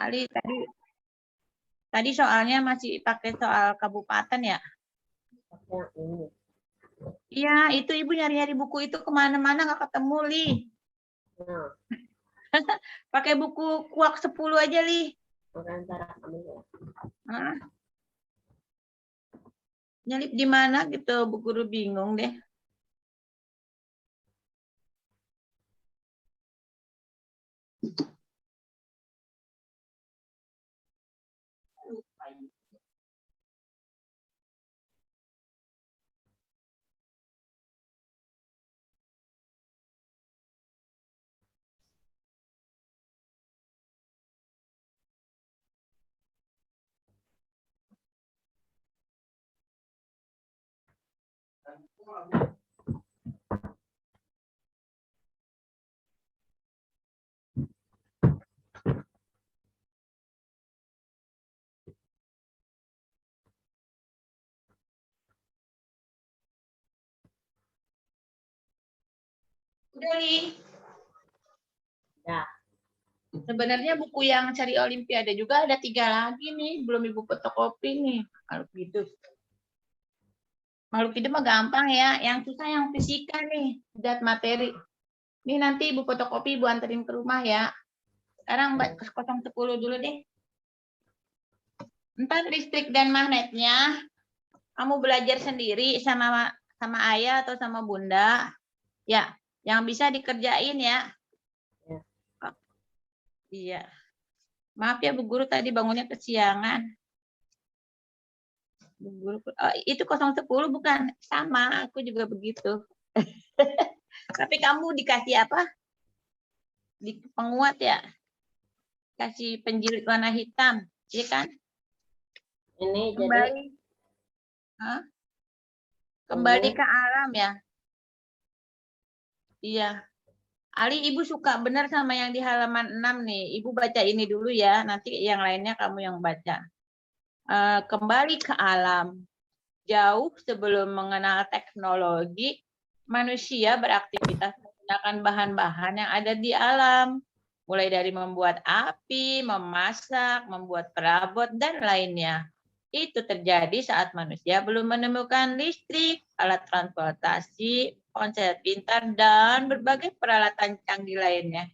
Ali tadi soalnya masih pakai soal kabupaten ya? Iya, itu Ibu nyari-nyari buku itu kemana-mana nggak ketemu, Li. Pakai buku kuak 10 aja, Li. Nyelip di mana gitu, Bu Guru bingung deh. Udah, Li. Ya. Sebenarnya buku yang cari Olimpiade juga ada 3 lagi nih, belum Ibu fotokopi nih. Makhluk hidup. Makhluk hidup mah gampang ya, yang susah yang fisika nih, zat materi. Ini nanti Ibu fotokopi, Ibu anterin ke rumah ya. Sekarang Mbak ke 010 dulu deh. Ntar listrik dan magnetnya, kamu belajar sendiri sama ayah atau sama bunda. Ya, yang bisa dikerjain ya. Iya. Maaf ya Bu Guru tadi bangunnya kesiangan. Bu Guru, itu 010 bukan? Sama, aku juga begitu. Tapi kamu dikasih apa? Di penguat ya? Kasih penjilid warna hitam, iya kan? Ini kembali. Hah? Kembali ke alam ya? Iya. Ali, Ibu suka benar sama yang di halaman 6 nih. Ibu baca ini dulu ya, nanti yang lainnya kamu yang baca. Kembali ke alam. Jauh sebelum mengenal teknologi, manusia beraktivitas menggunakan bahan-bahan yang ada di alam. Mulai dari membuat api, memasak, membuat perabot, dan lainnya. Itu terjadi saat manusia belum menemukan listrik, alat transportasi, ponsel pintar, dan berbagai peralatan canggih lainnya.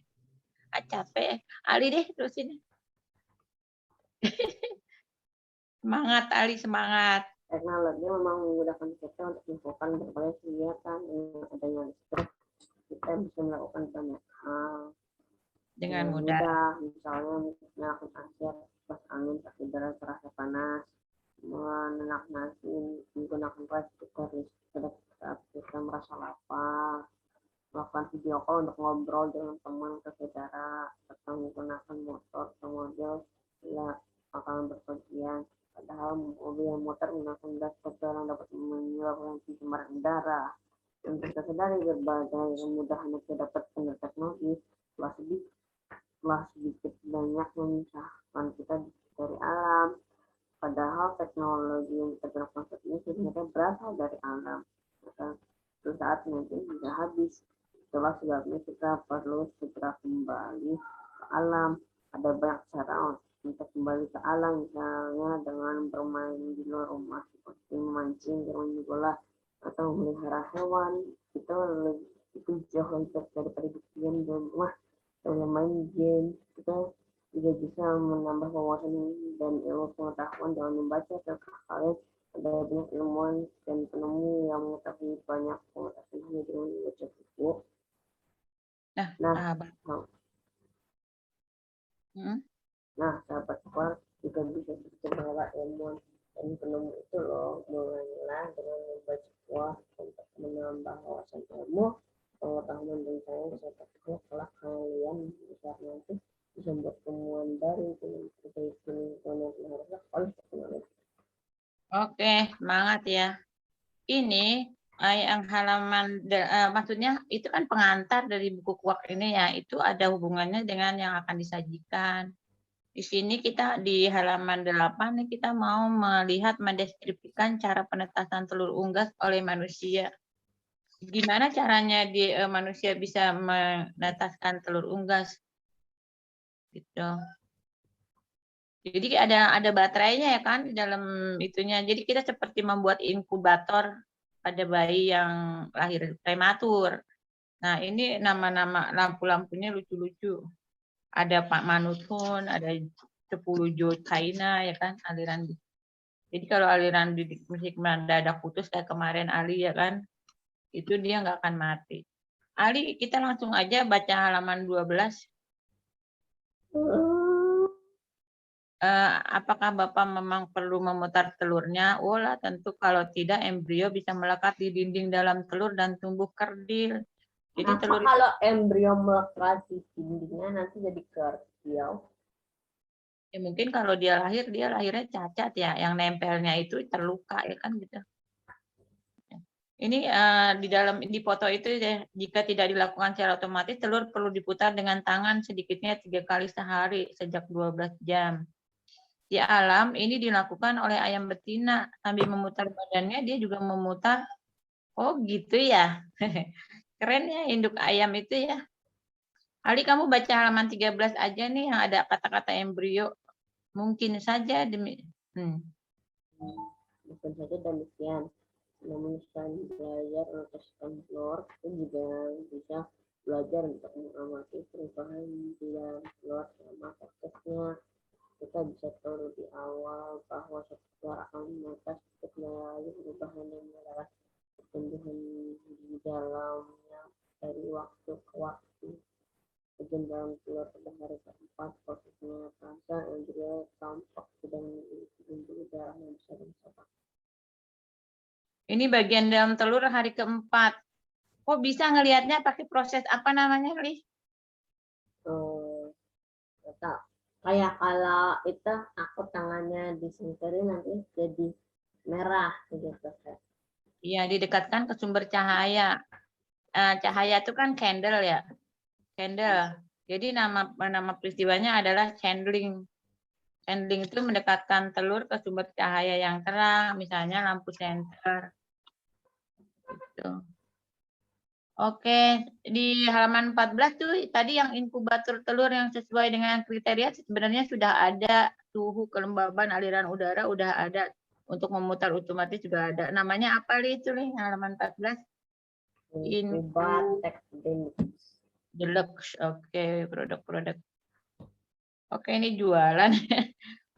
Capek. Ali deh, terusin. Semangat, Ali, semangat. Teknologi memang memudahkan kita untuk melakukan berbagai kegiatan. Dengan adanya listrik, kita bisa melakukan banyak hal dengan mudah. Misalnya melakukan air, kipas angin, tak udara terasa panas, menanak nasi menggunakan plastik pada saat kita merasa lapar, melakukan video call untuk ngobrol dengan teman atau saudara, atau menggunakan motor atau mobil bila akan berpergian. Padahal mobil dan motor menggunakan gas petrol yang dapat menyebabkan pencemaran udara. Dan kita sadari berbagai kemudahan yang kita dapatkan dari teknologi telah sedikit banyak memisahkan kita dari alam. Padahal teknologi yang kita gunakan saat ini sebenarnya berasal dari alam. Maka suatu saat nanti bisa habis. Itulah sebabnya kita perlu segera kembali ke alam. Ada banyak cara untuk kembali ke alam, misalnya dengan bermain di luar rumah seperti memancing, bermain bola, atau memelihara hewan. Itu jauh lebih baik daripada diam di rumah atau main game. Kita juga bisa menambah wawasan dan ilmu pengetahuan dengan membaca hal. Ada banyak ilmuwan dan penemu yang mengetahui banyak pengetahuan hanya dengan membaca buku. Nah, sahabat kuat juga bisa mengelola ilmu dan penemu itu loh. Mulailah dengan membaca buku untuk menambah wawasan ilmu, pengetahuan dan sains serta kelak kalian bisa nanti bisa membuat temuan baru dengan oleh teknologi. Oke, semangat ya. Ini yang halaman maksudnya itu kan pengantar dari buku kuak ini ya, itu ada hubungannya dengan yang akan disajikan. Di sini kita di halaman 8 nih kita mau melihat mendeskripsikan cara penetasan telur unggas oleh manusia. Gimana caranya manusia bisa menetaskan telur unggas? Gitu. Jadi ada baterainya ya kan di dalam itunya. Jadi kita seperti membuat inkubator pada bayi yang lahir prematur. Nah, ini nama-nama lampu-lampunya lucu-lucu. Ada Pak Manutun, ada 10 Joe China ya kan, aliran. Jadi kalau aliran musik mendadak putus kayak kemarin Ali ya kan, itu dia nggak akan mati. Ali, kita langsung aja baca halaman 12. Apakah Bapak memang perlu memutar telurnya? Oh lah, tentu kalau tidak embrio bisa melekat di dinding dalam telur dan tumbuh kerdil. Jadi telur kalau embrio melekat di dindingnya nanti jadi kerdil? Ya, mungkin kalau dia lahirnya cacat ya, yang nempelnya itu terluka ya kan gitu. Ini di dalam di foto itu ya, jika tidak dilakukan secara otomatis, telur perlu diputar dengan tangan sedikitnya 3 kali sehari sejak 12 jam. Di alam ini dilakukan oleh ayam betina sambil memutar badannya, dia juga memutar. Oh gitu ya. Keren ya induk ayam itu ya. Ali, kamu baca halaman 13 aja nih yang ada kata-kata embrio. Mungkin saja demi Mungkin saja demikian. Namun selain belajar melepaskan telur, itu juga bisa belajar untuk mengamati perubahan di dalam telur selama prosesnya. Kita bisa tahu lebih awal bahwa satu telur akan menetas melalui perubahan yang mengarah pertumbuhan di dalamnya dari waktu ke waktu. Bagian dalam telur pada hari keempat prosesnya terasa embrio tampak sedang mengikuti darah yang besar dan besar. Ini bagian dalam telur hari keempat. Kok bisa ngelihatnya pakai proses apa namanya, Li? Kayak kalau itu aku tangannya disentuhin nanti jadi merah gitu. Iya, didekatkan ke sumber cahaya. Cahaya itu kan candle ya. Candle. Jadi nama peristiwanya adalah candling. Candling itu mendekatkan telur ke sumber cahaya yang terang, misalnya lampu senter. Gitu. Oke, di halaman 14 tuh tadi yang inkubator telur yang sesuai dengan kriteria sebenarnya sudah ada, suhu, kelembaban, aliran udara udah ada, untuk memutar otomatis juga ada. Namanya apa itu nih halaman 14? Inkubator Deluxe. Oke, produk-produk. Oke, ini jualan.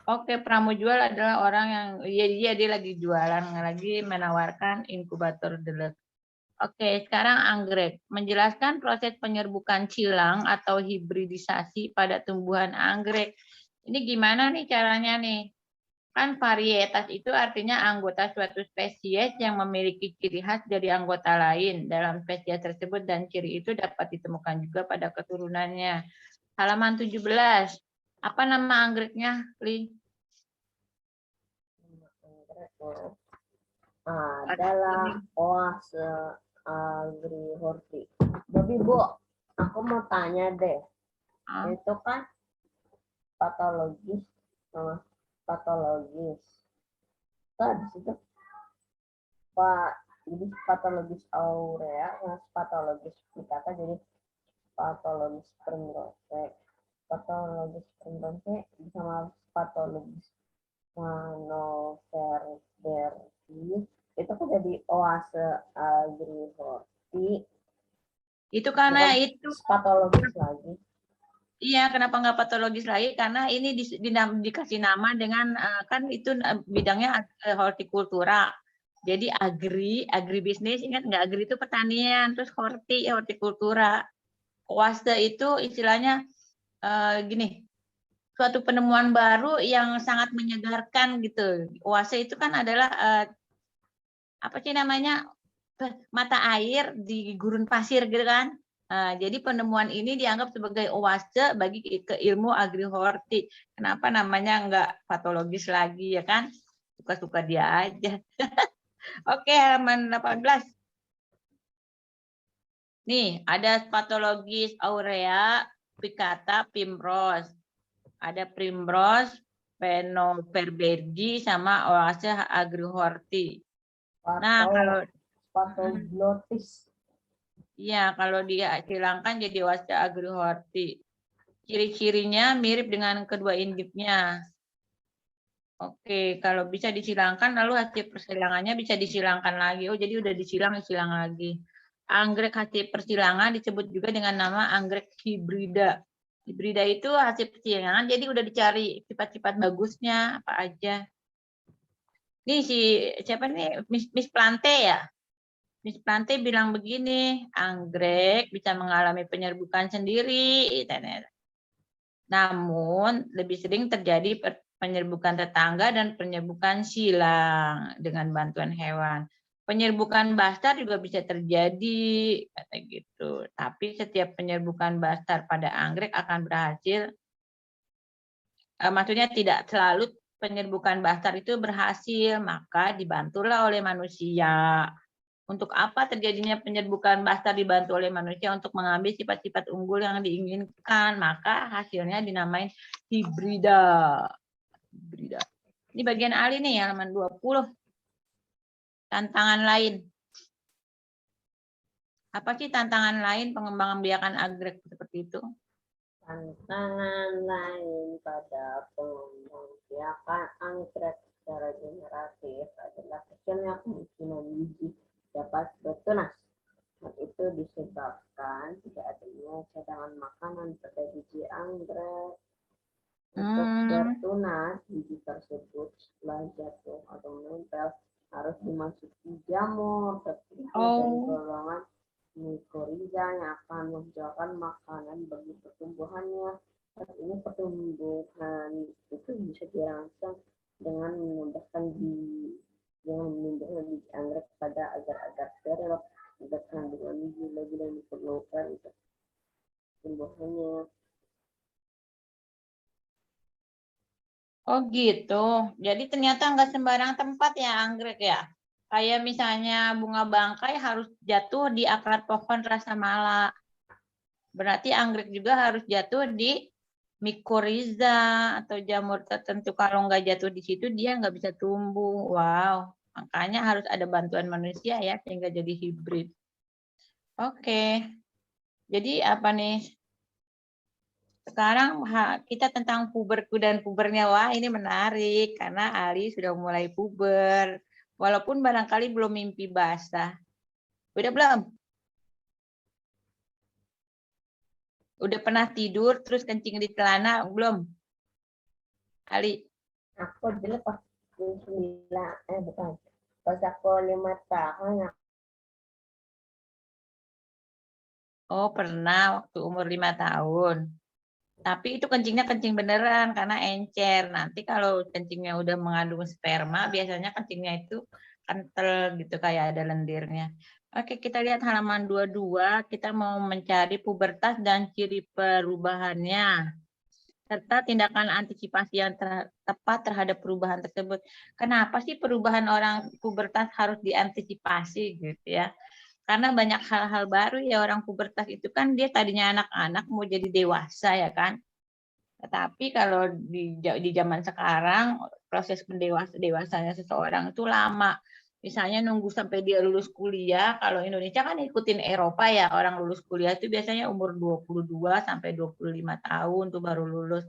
Oke, pramujual adalah orang yang dia lagi jualan, lagi menawarkan inkubator deluxe. Oke, sekarang anggrek. Menjelaskan proses penyerbukan silang atau hibridisasi pada tumbuhan anggrek. Ini gimana nih caranya nih? Kan varietas itu artinya anggota suatu spesies yang memiliki ciri khas dari anggota lain dalam spesies tersebut, dan ciri itu dapat ditemukan juga pada keturunannya. Halaman 17. Apa nama anggreknya, Li? Adalah oase agrihorti. Tapi Bu, aku mau tanya deh. Itu kan patologis sama patologis. Kan di situ Pak, jadi patologis aurea, patologis plicata, jadi patologis primrose. Patologis primrose sama patologis Manoverberti itu kan jadi oase agrihorti. Itu karena bukan itu patologis lagi. Iya, kenapa nggak patologis lagi? Karena ini dikasih nama dengan kan itu bidangnya hortikultura. Jadi agribisnis, ingat nggak? Agri itu pertanian, terus hortikultura. Oase itu istilahnya gini, suatu penemuan baru yang sangat menyegarkan gitu. Oase itu kan adalah apa sih namanya, mata air di gurun pasir gitu kan. Jadi penemuan ini dianggap sebagai oase bagi ke ilmu agrihorti. Kenapa namanya nggak patologis lagi ya kan? Suka-suka dia aja. Oke, halaman 18. Nih, ada patologis aurea, plicata, primrose. Ada primrose, Penoverbergi, sama oase agrihorti. Nah, kalau patoglotis. Iya, kalau dia hilangkan jadi oase agrihorti. Ciri-cirinya mirip dengan kedua induknya. Oke, kalau bisa disilangkan, lalu hasil persilangannya bisa disilangkan lagi. Oh, jadi udah disilang lagi. Anggrek hasil persilangan disebut juga dengan nama anggrek hibrida. Hibrida itu hasil persilangan, jadi udah dicari sifat-sifat bagusnya apa aja. Nih siapa nih? Miss Plante ya? Miss Plante bilang begini, anggrek bisa mengalami penyerbukan sendiri. Namun lebih sering terjadi penyerbukan tetangga dan penyerbukan silang dengan bantuan hewan. Penyerbukan bastar juga bisa terjadi, kata gitu. Tapi setiap penyerbukan bastar pada anggrek akan berhasil. Maksudnya tidak selalu penyerbukan bastar itu berhasil, maka dibantulah oleh manusia. Untuk apa terjadinya penyerbukan bastar dibantu oleh manusia untuk mengambil sifat-sifat unggul yang diinginkan, maka hasilnya dinamain hibrida. Ini bagian Ali nih, halaman 20. Tantangan lain. Apa sih tantangan lain pengembangan biakan anggrek seperti itu? Tantangan lain pada pengembang anggrek secara generatif adalah kecilnya kemungkinan biji dapat bertunas. Hal itu disebabkan tidak adanya cadangan makanan pada biji anggrek. Untuk bertunas, biji tersebut setelah jatuh atau menempel harus dimasuki jamur tertentu dari golongan mikoriza yang akan menjauhkan makanan bagi pertumbuhannya. Saat ini pertumbuhan itu bisa dirangsang dengan menambahkan biji anggrek pada agar-agar steril agar kandungan gila-gila yang diperlukan untuk pertumbuhannya. Oh gitu. Jadi ternyata nggak sembarang tempat ya anggrek ya. Kayak misalnya bunga bangkai harus jatuh di akar pohon rasa mala. Berarti anggrek juga harus jatuh di mikoriza atau jamur tertentu. Kalau nggak jatuh di situ dia nggak bisa tumbuh. Wow. Makanya harus ada bantuan manusia ya sehingga jadi hibrid. Oke. Jadi apa nih? Sekarang kita tentang puberku dan pubernya. Wah, ini menarik karena Ali sudah mulai puber. Walaupun barangkali belum mimpi basah. Udah belum? Udah pernah tidur terus kencing di celana belum? Ali. Aku dulu pas 9, bukan. Pas aku 5 tahun. Oh, pernah waktu umur 5 tahun. Tapi itu kencingnya kencing beneran karena encer. Nanti kalau kencingnya udah mengandung sperma, biasanya kencingnya itu kental gitu kayak ada lendirnya. Oke, kita lihat halaman 22. Kita mau mencari pubertas dan ciri perubahannya serta tindakan antisipasi yang tepat terhadap perubahan tersebut. Kenapa sih perubahan orang pubertas harus diantisipasi gitu ya? Karena banyak hal-hal baru ya orang pubertas itu kan dia tadinya anak-anak mau jadi dewasa ya kan. Tetapi kalau di zaman sekarang proses dewasanya seseorang itu lama. Misalnya nunggu sampai dia lulus kuliah, kalau Indonesia kan ikutin Eropa ya, orang lulus kuliah itu biasanya umur 22 sampai 25 tahun tuh baru lulus.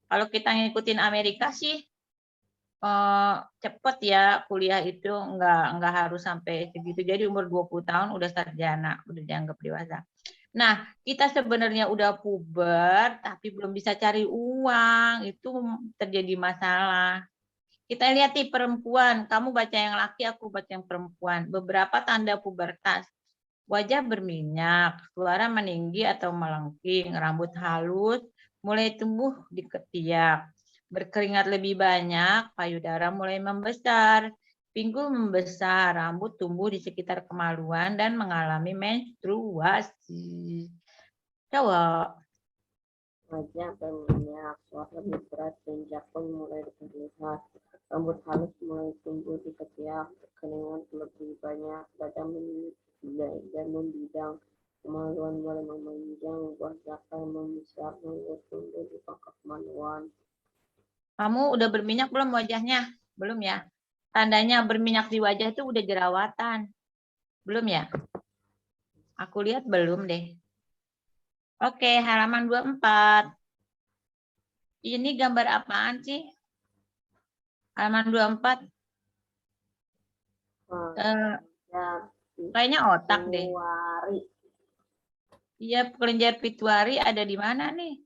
Kalau kita ngikutin Amerika sih cepet ya kuliah itu nggak harus sampai segitu. Jadi umur 20 tahun udah sarjana, udah dianggap dewasa. Nah, kita sebenarnya udah puber tapi belum bisa cari uang, itu terjadi masalah. Kita lihat nih perempuan, kamu baca yang laki, aku baca yang perempuan. Beberapa tanda pubertas. Wajah berminyak, suara meninggi atau melengking, rambut halus, mulai tumbuh di ketiak. Berkeringat lebih banyak, payudara mulai membesar, pinggul membesar, rambut tumbuh di sekitar kemaluan dan mengalami menstruasi. Coba. Wajah berminyak, suara lebih berat dan jakun mulai terlihat. Rambut halus mulai tumbuh di ketiak, keringat lebih banyak, badan membidang, kemaluan mulai memanjang, buah zakar membesar, mulai tumbuh di pangkal kemaluan. Kamu udah berminyak belum wajahnya? Belum ya? Tandanya berminyak di wajah itu udah jerawatan. Belum ya? Aku lihat belum deh. Oke, halaman 24. Ini gambar apaan sih? Halaman 24. Ya, Kayaknya otak deh. Februari. Iya, kelenjar pituitari ada di mana nih?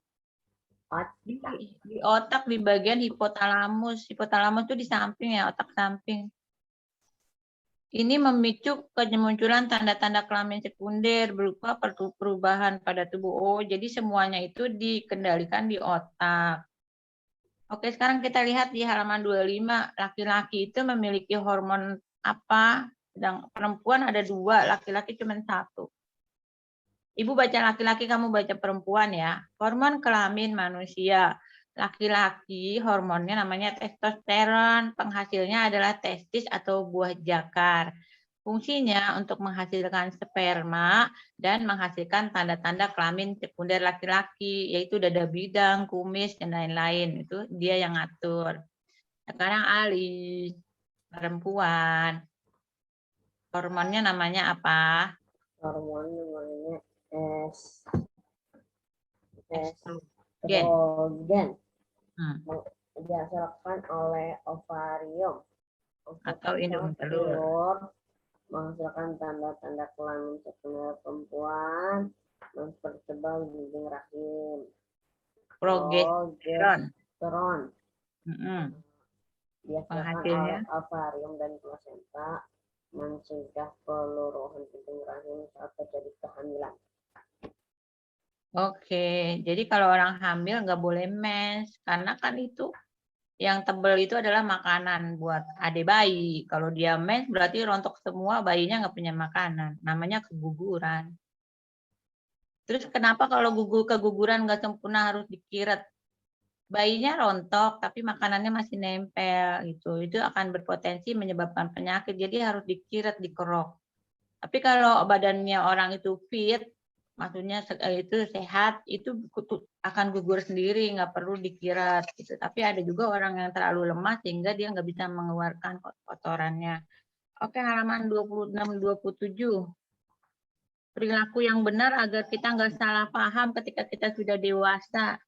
Di otak, di bagian hipotalamus. Hipotalamus itu di samping ya, otak samping. Ini memicu kemunculan tanda-tanda kelamin sekunder berupa perubahan pada tubuh. Oh, jadi semuanya itu dikendalikan di otak. Oke, sekarang kita lihat di halaman 25. Laki-laki itu memiliki hormon apa? Sedang perempuan ada 2, laki-laki cuma 1. Ibu baca laki-laki, kamu baca perempuan ya. Hormon kelamin manusia. Laki-laki hormonnya namanya testosteron. Penghasilnya adalah testis atau buah jakar. Fungsinya untuk menghasilkan sperma dan menghasilkan tanda-tanda kelamin sekunder laki-laki, yaitu dada bidang, kumis, dan lain-lain. Itu dia yang ngatur. Sekarang Ali, perempuan. Hormonnya namanya apa? Hormon namanya Estrogen. estrogen. Hmm. Dihasilkan oleh ovarium Atau indung telur. telur, menghasilkan tanda-tanda kelamin sekunder perempuan, mempertebal dinding rahim. Progesteron. Progesteron Mm-mm. dihasilkan Penghasilnya? oleh ovarium dan plasenta, mencegah peluruhan dinding rahim saat terjadi kehamilan. Oke, jadi kalau orang hamil nggak boleh mens, karena kan itu yang tebel itu adalah makanan buat adik bayi. Kalau dia mens berarti rontok semua, bayinya nggak punya makanan. Namanya keguguran. Terus kenapa kalau keguguran nggak sempurna harus dikiret? Bayinya rontok tapi makanannya masih nempel gitu. Itu akan berpotensi menyebabkan penyakit. Jadi harus dikiret, dikerok. Tapi kalau badannya orang itu fit, maksudnya itu sehat, itu akan gugur sendiri, nggak perlu dikirat gitu. Tapi ada juga orang yang terlalu lemah sehingga dia nggak bisa mengeluarkan kotorannya. Oke, halaman 26-27. Perilaku yang benar agar kita nggak salah paham ketika kita sudah dewasa.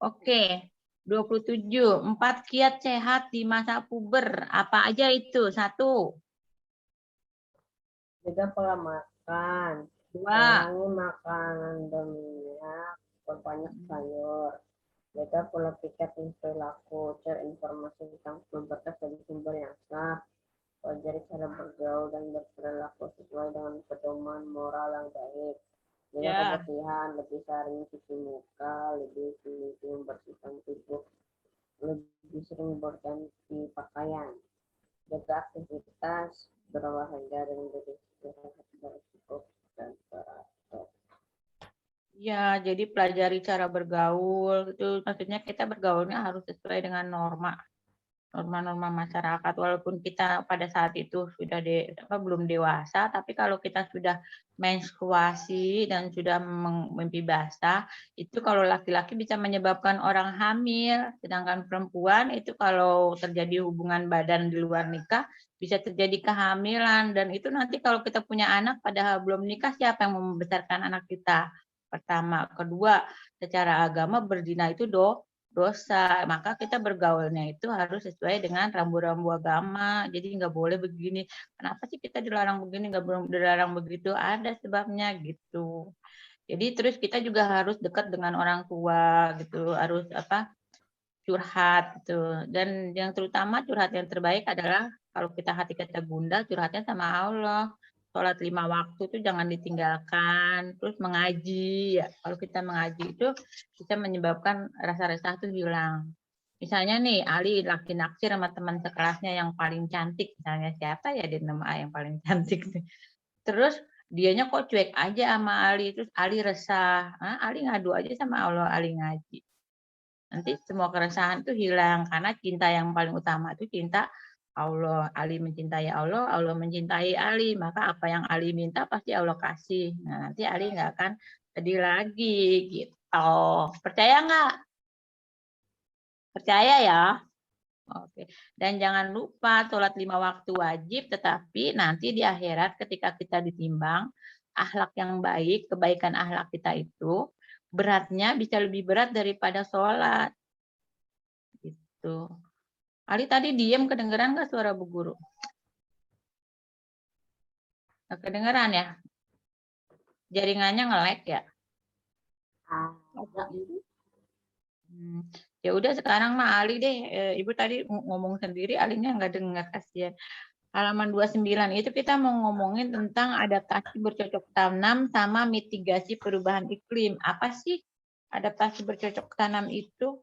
Oke, 27. 4 kiat sehat di masa puber. Apa aja itu? 1. Jaga pola makan, 2. kurangi makanan berminyak, perbanyak sayur. Jaga pola pikir dan perilaku, cari informasi tentang sumber dari sumber yang sah. Pelajari cara bergaul dan berperilaku sesuai dengan pedoman moral yang baik. Jaga kebersihan, lebih sering cuci muka, lebih sering membersihkan tubuh, lebih sering berganti pakaian. Jaga aktivitas berolahraga dan beristirahat cukup dan teratur. Ya, jadi pelajari cara bergaul. Itu maksudnya kita bergaulnya harus sesuai dengan norma-norma masyarakat. Walaupun kita pada saat itu sudah belum dewasa, tapi kalau kita sudah menstruasi dan sudah mimpi basah, itu kalau laki-laki bisa menyebabkan orang hamil, sedangkan perempuan itu kalau terjadi hubungan badan di luar nikah bisa terjadi kehamilan, dan itu nanti kalau kita punya anak padahal belum nikah, siapa yang membesarkan anak kita? Pertama, kedua, secara agama berzina itu dosa, maka kita bergaulnya itu harus sesuai dengan rambu-rambu agama. Jadi nggak boleh begini. Kenapa sih kita dilarang begini, nggak boleh dilarang begitu? Ada sebabnya gitu. Jadi terus kita juga harus dekat dengan orang tua gitu, harus curhat gitu. Dan yang terutama curhat yang terbaik adalah kalau kita hati kita gundah, curhatnya sama Allah. Sholat 5 waktu itu jangan ditinggalkan. Terus mengaji, ya. Kalau kita mengaji itu bisa menyebabkan rasa resah itu hilang. Misalnya nih, Ali lagi naksir sama teman sekelasnya yang paling cantik. Misalnya siapa ya di nama A yang paling cantik. Terus dianya kok cuek aja sama Ali. Terus Ali resah. Ali ngadu aja sama Allah, Ali ngaji. Nanti semua keresahan itu hilang karena cinta yang paling utama itu cinta Allah. Ali mencintai Allah, Allah mencintai Ali. Maka apa yang Ali minta pasti Allah kasih. Nah, nanti Ali nggak akan sedih lagi gitu. Percaya nggak? Percaya ya? Oke. Dan jangan lupa sholat 5 waktu wajib, tetapi nanti di akhirat ketika kita ditimbang, akhlak yang baik, kebaikan akhlak kita itu, beratnya bisa lebih berat daripada sholat. Gitu. Ali tadi diem, kedengeran nggak suara Bu Guru? Nggak kedengeran ya? Jaringannya nge-lag ya? Ada. Hmm. Ya udah sekarang mah Ali deh. Ibu tadi ngomong sendiri, Alinya nggak dengar, kasihan. Halaman 29 itu kita mau ngomongin tentang adaptasi bercocok tanam sama mitigasi perubahan iklim. Apa sih adaptasi bercocok tanam itu?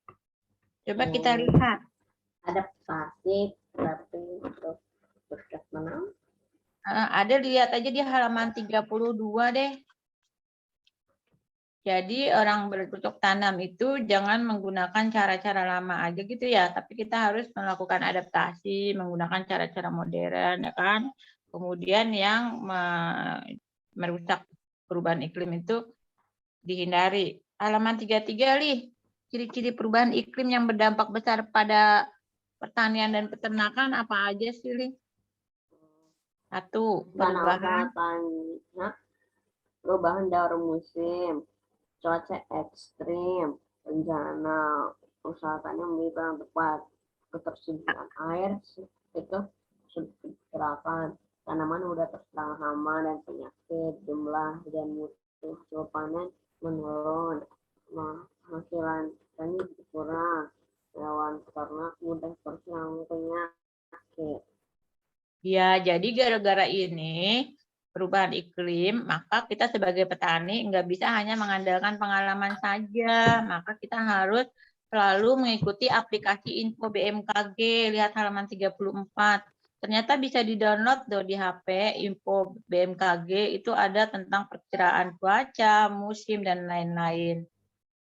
Coba kita lihat. Adaptasi berarti untuk bercocok tanam. Ada, lihat aja di halaman 32 deh. Jadi orang bercocok tanam itu jangan menggunakan cara-cara lama aja gitu ya, tapi kita harus melakukan adaptasi, menggunakan cara-cara modern, ya kan? Kemudian yang merusak perubahan iklim itu dihindari. Halaman 33, Li. Ciri-ciri perubahan iklim yang berdampak besar pada pertanian dan peternakan apa aja sih, Li? Satu, perubahan perubahan daur musim, cuaca ekstrim, bencana, usahakannya memberikan tepat, ketersediaan air itu sudah diperkirakan, tanaman mudah terserang hama dan penyakit, jumlah dan mutu hasil panen menurun, penghasilan petani berkurang, hewan ternak mudah terserang penyakit. Ya, jadi gara-gara ini perubahan iklim, maka kita sebagai petani nggak bisa hanya mengandalkan pengalaman saja, maka kita harus selalu mengikuti aplikasi info BMKG, lihat halaman 34. Ternyata bisa di-download di HP, info BMKG itu ada tentang perkiraan cuaca, musim, dan lain-lain.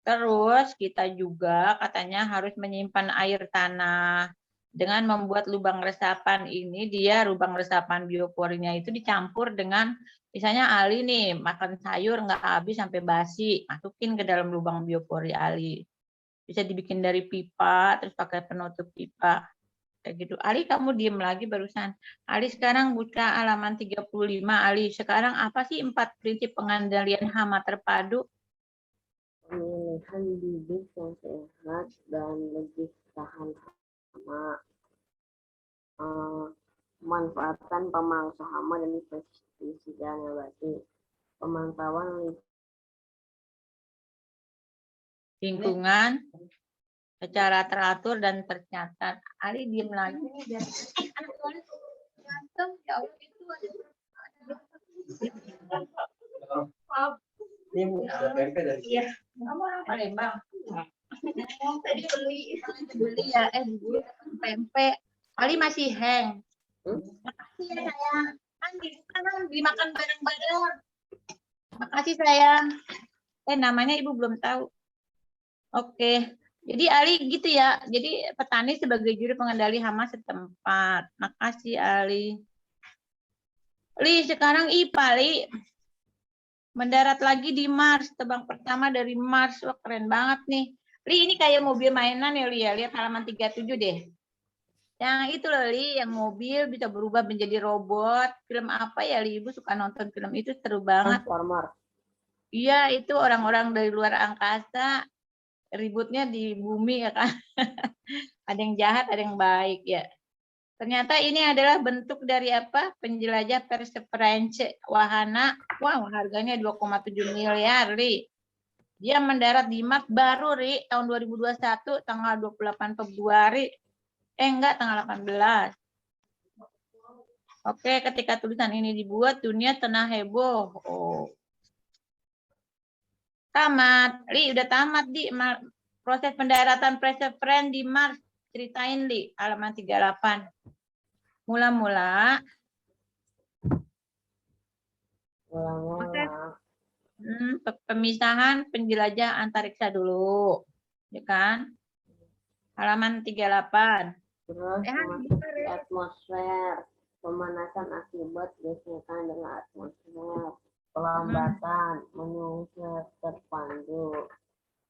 Terus kita juga katanya harus menyimpan air tanah. Dengan membuat lubang resapan ini, dia lubang resapan bioporinya itu dicampur dengan, misalnya Ali nih, makan sayur nggak habis sampai basi, masukin ke dalam lubang biopori Ali. Bisa dibikin dari pipa, terus pakai penutup pipa. Kayak gitu. Ali, kamu diem lagi barusan. Ali sekarang buka halaman 35. Ali, sekarang apa sih 4 prinsip pengendalian hama terpadu? Pemilihan bibit yang sehat dan lebih tahan hama, pemanfaatan pemangsa hama dan pestisida nabati, pemantauan Lingkungan secara teratur dan tercatat. Ali diem lagi nih biar anak ya Allah itu ada iya, kamu orang Palembang. Tadi beli ya, beli pempek. Ali masih hang. Makasih ya sayang. Kan dimakan bareng-bareng. Makasih sayang. Namanya ibu belum tahu. Oke. Jadi Ali gitu ya. Jadi petani sebagai juru pengendali hama setempat. Makasih Ali. Li, sekarang IPA, Li. Mendarat lagi di Mars. Terbang pertama dari Mars. Wah, keren banget nih. Li, ini kayak mobil mainan ya, Li ya. Lihat halaman 37 deh. Yang itu loh, Li. Yang mobil bisa berubah menjadi robot. Film apa ya, Li? Ibu suka nonton film itu, seru banget. Transformer. Iya, itu orang-orang dari luar angkasa. Ributnya di bumi ya kan. Ada yang jahat, ada yang baik ya. Ternyata ini adalah bentuk dari apa? Penjelajah Perseverance wahana. Wow, harganya 2,7 miliar, Ri. Dia mendarat di Mars baru, Ri, tahun 2021 tanggal 28 Februari. Enggak, tanggal 18. Oke, ketika tulisan ini dibuat, dunia tengah heboh. Oh. Tamat. Ri, udah tamat, Di. Proses pendaratan Perseverance di Mars. Ceritain, Li, halaman 38. Mula-mula pemisahan penjelajah antariksa dulu, ya kan? Halaman 38. Terus memasuki atmosfer, pemanasan akibat gas metan dengan atmosfer, pelambatan, menyusut terpandu,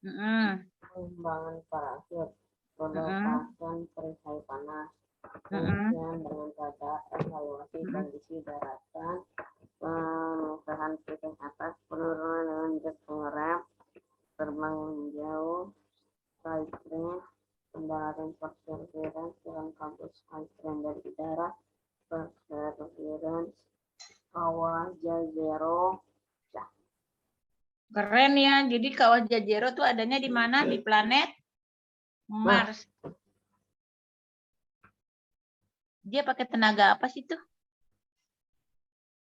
pengembangan parasut, pelepasan perisai panas, pengujian dengan radar, evaluasi kondisi daratan, pengusahaan titik atas, penurunan dengan jet pengerem, terbang jauh, side kendala perseverance dalam kampus Iceland dari udara, perseverance, kawah Jazero. Keren ya. Jadi kawah Jazero tuh adanya di mana? Di planet Mars. Dia pakai tenaga apa sih tuh?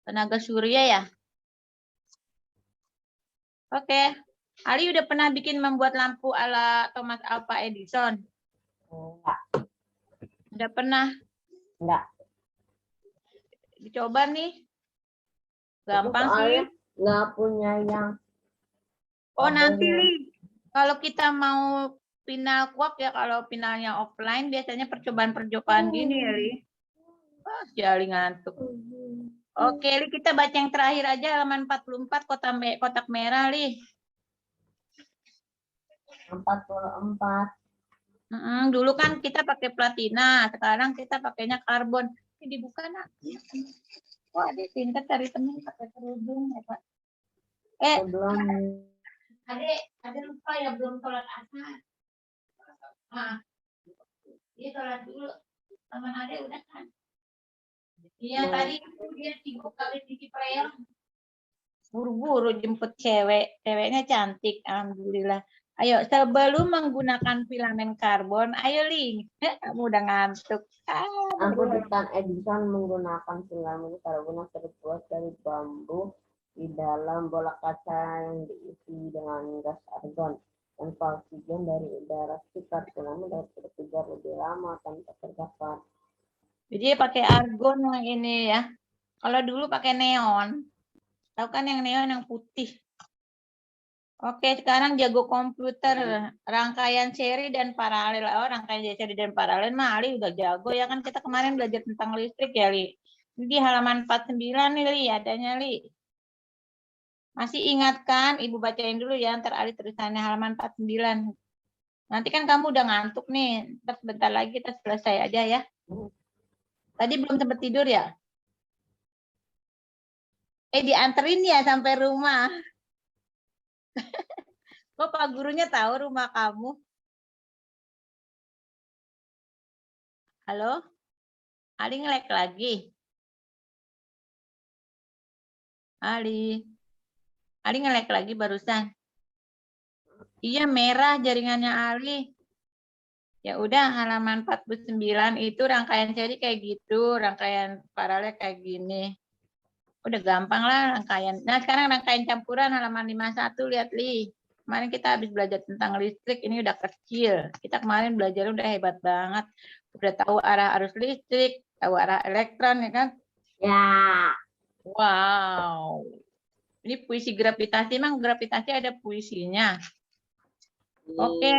Tenaga surya ya? Oke. Ali udah pernah membuat lampu ala Thomas Alva Edison? Enggak. Udah pernah? Enggak. Dicoba nih. Gampang sih. Nggak punya yang. Oh nanti Li, kalau kita mau final kuap ya, kalau finalnya offline biasanya percobaan-percobaan gini ya Li. Wah, jali ngantuk. Oke Li, kita baca yang terakhir aja halaman 44 kotak merah Li. 44. Dulu kan kita pakai platina, sekarang kita pakainya karbon. Ini dibuka nak. Wah, dia pintar cari teman pakai kerudung ya Pak. Belum. Ada lupa ya belum sholat asar. Dia sholat dulu. Teman Ade udah kan. Iya tadi dia sibuk kali di Ciprayong. Buru-buru jemput cewek. Ceweknya cantik, alhamdulillah. Ayo, sebelum menggunakan filamen karbon, ayo Ling. Kamu udah ngantuk. Angkutan Edison menggunakan filamen karbon terbuat dari bambu di dalam bola kaca yang diisi dengan gas argon dan oksigen dari udara sekitar. Filamen dapat berkejar lebih lama tanpa terbakar. Jadi pakai argon yang ini ya. Kalau dulu pakai neon. Tahu kan yang neon yang putih. Oke, sekarang jago komputer, rangkaian seri dan paralel. Oh, rangkaian seri dan paralel mah Ali udah jago ya kan, kita kemarin belajar tentang listrik ya Li. Ini di halaman 49 nih Li, adanya Li. Masih ingat kan? Ibu bacain dulu ya, ntar Ali tulisannya halaman 49. Nanti kan kamu udah ngantuk nih, ntar sebentar lagi kita selesai aja ya. Tadi belum sempat tidur ya? Dianterin ya sampai rumah. Kok Pak Gurunya tahu rumah kamu? Halo? Ali nge-lag lagi. Ali nge-lag lagi barusan. Iya, merah jaringannya Ali. Ya udah, halaman 49 itu rangkaian seri kayak gitu, rangkaian paralel kayak gini. Udah gampang lah rangkaian. Nah, sekarang rangkaian campuran halaman 51, lihat Li. Kemarin kita habis belajar tentang listrik, ini udah kecil. Kita kemarin belajar udah hebat banget. Udah tahu arah arus listrik, tahu arah elektron ya kan? Ya. Wow. Ini puisi gravitasi, emang gravitasi ada puisinya. Oke,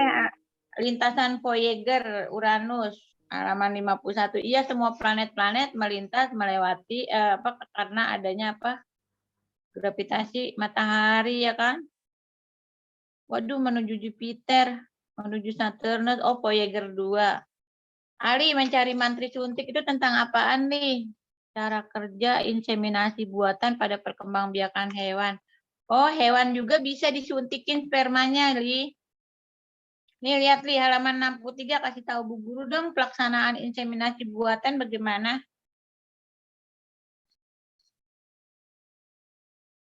lintasan Voyager Uranus halaman 51. Iya, semua planet-planet melintas melewati karena adanya apa? Gravitasi matahari ya kan? Waduh, menuju Jupiter, menuju Saturnus. Oh, Voyager 2. Ali mencari mantri suntik itu tentang apaan nih? Cara kerja inseminasi buatan pada perkembangbiakan hewan. Oh, hewan juga bisa disuntikin spermanya, Li. Nih lihat Li, halaman 63 kasih tahu Bu Guru dong pelaksanaan inseminasi buatan bagaimana?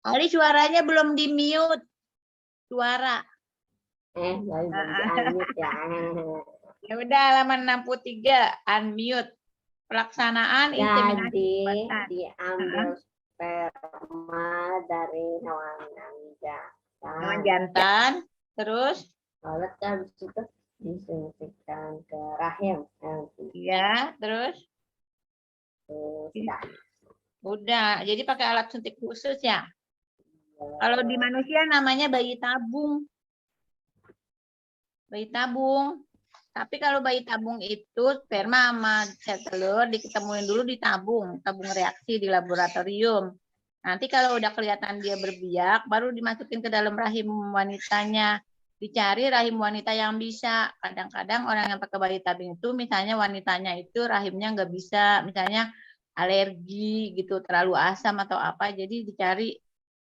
Ali suaranya belum di-mute. Suara. Belum di-unmute ya. Ya udah halaman 63 unmute. Pelaksanaan inseminasi buatan. Diambil sperma dari hewan Hewan jantan. Terus? Lalu habis itu disuntikkan ke rahim. Iya, terus? Udah, jadi pakai alat suntik khusus ya. Kalau di manusia namanya bayi tabung. Bayi tabung. Tapi kalau bayi tabung itu sperma sama sel telur diketemuin dulu di tabung reaksi di laboratorium. Nanti kalau udah kelihatan dia berbiak, baru dimasukin ke dalam rahim wanitanya. Dicari rahim wanita yang bisa. Kadang-kadang orang yang pakai bayi tabung itu, misalnya wanitanya itu rahimnya nggak bisa, misalnya alergi gitu, terlalu asam atau apa, jadi dicari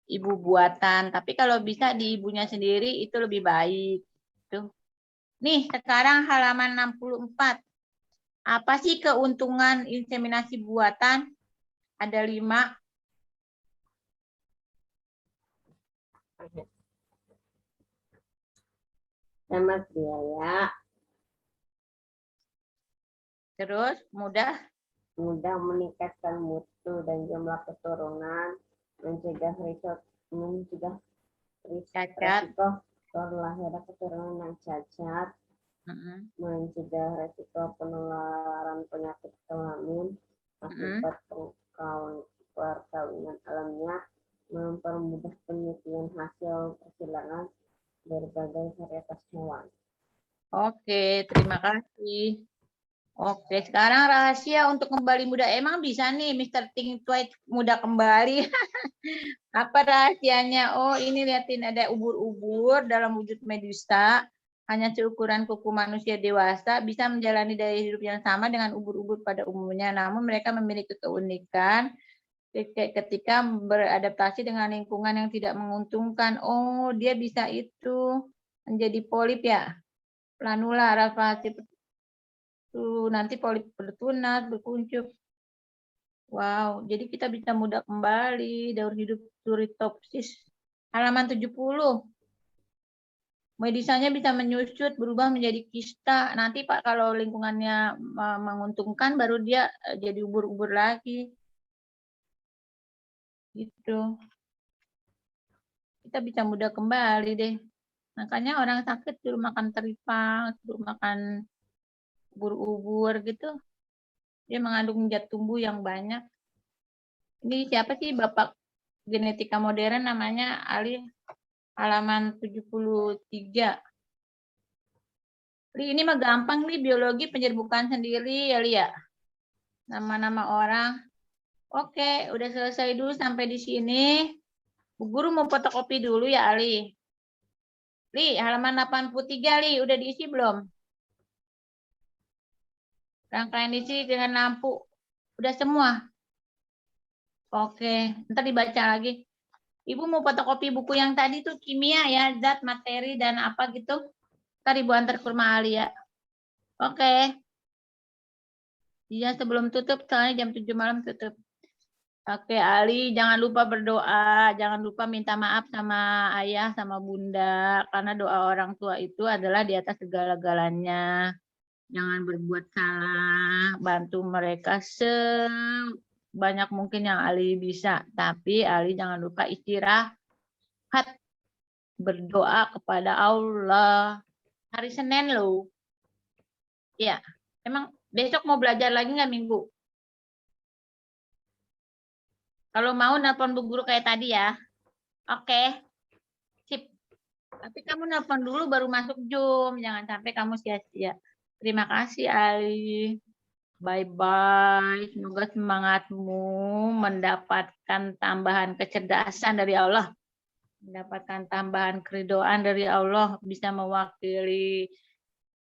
ibu buatan. Tapi kalau bisa di ibunya sendiri itu lebih baik. Tuh. Nih, sekarang halaman 64. Apa sih keuntungan inseminasi buatan? Ada 5. Hemat biaya, Terus mudah mudah meningkatkan mutu dan jumlah keturunan, mencegah cacat. risiko kelahiran keturunan yang cacat, mencegah risiko penularan penyakit kelamin akibat perkawinan alamiah, mempermudah penelitian hasil persilangan berbagai varietas hewan. Oke, terima kasih. Oke, sekarang rahasia untuk kembali muda. Emang bisa nih Mr. Think Twice muda kembali. Apa rahasianya? Oh, ini liatin ada ubur-ubur dalam wujud medusa. Hanya seukuran kuku manusia dewasa bisa menjalani daya hidup yang sama dengan ubur-ubur pada umumnya. Namun mereka memiliki keunikan ketika beradaptasi dengan lingkungan yang tidak menguntungkan. Oh, dia bisa itu menjadi polip ya. Planula, rafasi, nanti polip bertunas, berkuncup. Wow, jadi kita bisa mudah kembali daur hidup Turritopsis. Halaman 70. Medisanya bisa menyusut, berubah menjadi kista. Nanti Pak kalau lingkungannya menguntungkan baru dia jadi ubur-ubur lagi. Gitu. Kita bisa mudah kembali deh. Makanya orang sakit suruh makan teripang, suruh makan ubur-ubur gitu. Dia mengandung zat tumbuh yang banyak. Ini siapa sih Bapak genetika modern namanya Ali, halaman 73. Li, ini mah gampang nih, biologi penyerbukan sendiri ya Lia. Nama-nama orang. Oke, udah selesai dulu sampai di sini. Bu Guru mau fotokopi dulu ya Ali. Li, halaman 83 Li, udah diisi belum? Rangkaian isi dengan lampu. Udah semua? Oke, ntar dibaca lagi. Ibu mau fotokopi buku yang tadi tuh kimia ya, zat, materi, dan apa gitu. Ntar Ibu antar ke rumah Ali ya. Oke. Iya, sebelum tutup, soalnya jam 7 malam tutup. Oke, Ali, jangan lupa berdoa. Jangan lupa minta maaf sama ayah, sama bunda. Karena doa orang tua itu adalah di atas segala-galanya. Jangan berbuat salah, bantu mereka sebanyak mungkin yang Ali bisa. Tapi Ali jangan lupa istirahat, berdoa kepada Allah. Hari Senin loh. Ya, emang besok mau belajar lagi nggak Minggu? Kalau mau nelpon Bu Guru kayak tadi ya. Oke, sip. Tapi kamu nelpon dulu baru masuk Zoom. Jangan sampai kamu sia-sia. Terima kasih Ali. Bye-bye. Semoga semangatmu mendapatkan tambahan kecerdasan dari Allah. Mendapatkan tambahan keridoan dari Allah. Bisa mewakili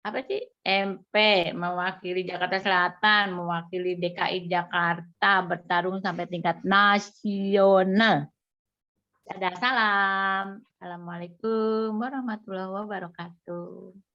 apa sih? MP, mewakili Jakarta Selatan, mewakili DKI Jakarta, bertarung sampai tingkat nasional. Dadah, salam. Assalamualaikum warahmatullahi wabarakatuh.